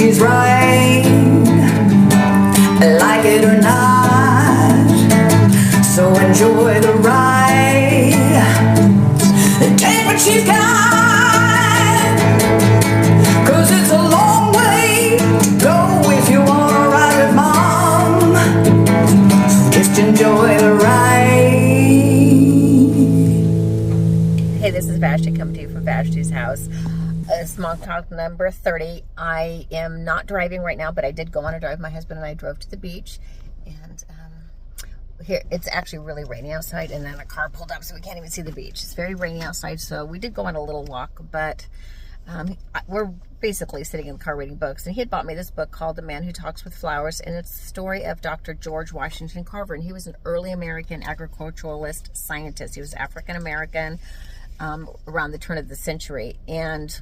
she's right, like it or not. So enjoy the ride, take what she's got, 'cause it's a long way to go if you wanna ride with Mom. Just enjoy the ride. Hey, this is Vashti coming to you from Vashti's house. Small talk number 30. I am not driving right now, but I did go on a drive. My husband and I drove to the beach, and here it's actually really rainy outside, and then a car pulled up so we can't even see the beach. It's very rainy outside, so we did go on a little walk, but we're basically sitting in the car reading books, and he had bought me this book called The Man Who Talks with Flowers, and it's the story of Dr. George Washington Carver, and he was an early American agriculturalist scientist. He was African American around the turn of the century, and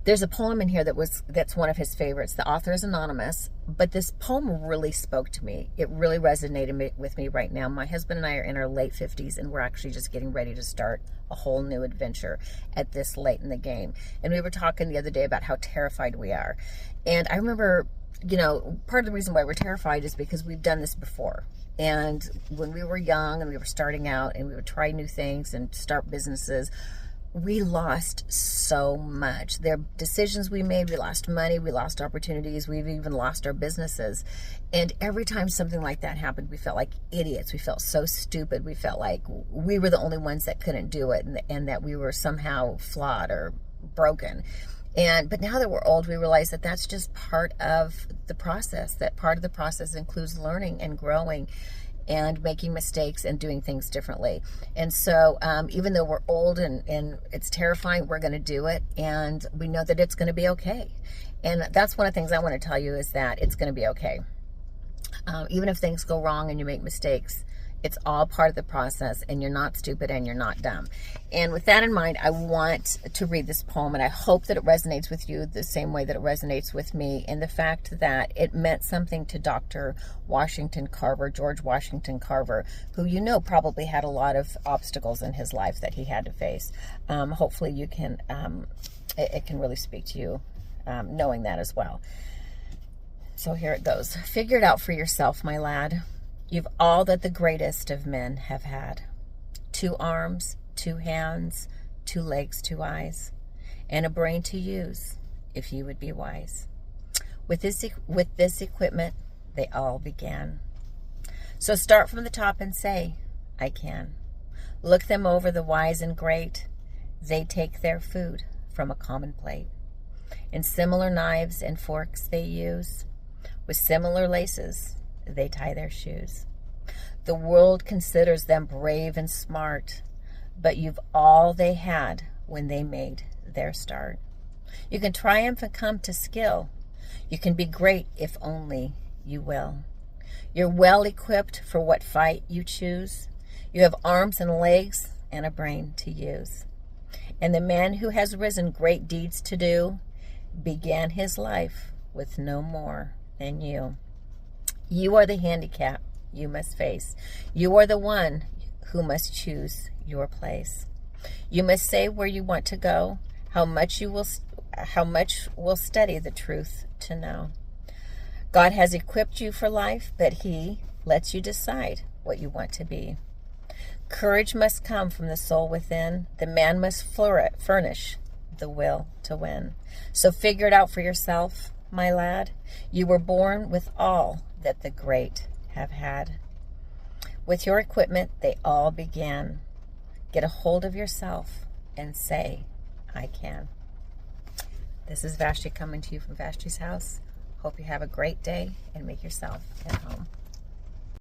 there's a poem in here that's one of his favorites. The author is anonymous, but this poem really spoke to me. It really resonated with me right now. My husband and I are in our late 50s, and we're actually just getting ready to start a whole new adventure at this late in the game. And we were talking the other day about how terrified we are. And I remember, part of the reason why we're terrified is because we've done this before. And when we were young and we were starting out and we would try new things and start businesses, we lost so much. There are decisions we made, we lost money, we lost opportunities, we've even lost our businesses. And every time something like that happened, we felt like idiots. We felt so stupid. We felt like we were the only ones that couldn't do it, and that we were somehow flawed or broken. But now that we're old, we realize that that's just part of the process, that part of the process includes learning and growing and making mistakes and doing things differently. And so even though we're old and it's terrifying, we're going to do it, and we know that it's going to be okay. And that's one of the things I want to tell you, is that it's going to be okay. Even if things go wrong and you make mistakes, it's all part of the process, and you're not stupid and you're not dumb. And with that in mind, I want to read this poem, and I hope that it resonates with you the same way that it resonates with me, in the fact that it meant something to Dr. Washington Carver, George Washington Carver, who probably had a lot of obstacles in his life that he had to face. Hopefully you can, it can really speak to you knowing that as well. So here it goes. Figure it out for yourself, my lad. You've all that the greatest of men have had. 2 arms, 2 hands, 2 legs, 2 eyes, and a brain to use, if you would be wise. With this equipment, they all began. So start from the top and say, I can. Look them over, the wise and great. They take their food from a common plate. And similar knives and forks they use. With similar laces, they tie their shoes. The world considers them brave and smart, but you've all they had when they made their start. You can triumph and come to skill. You can be great if only you will. You're well equipped for what fight you choose. You have arms and legs and a brain to use. And the man who has risen great deeds to do began his life with no more than you. You are the handicap you must face. You are the one who must choose your place. You must say where you want to go, how much will study the truth to know. God has equipped you for life, but He lets you decide what you want to be. Courage must come from the soul within. The man must furnish the will to win. So figure it out for yourself, my lad. You were born with all that the great have had. With your equipment, they all began. Get a hold of yourself and say, I can. This is Vashti coming to you from Vashti's house. Hope you have a great day and make yourself at home.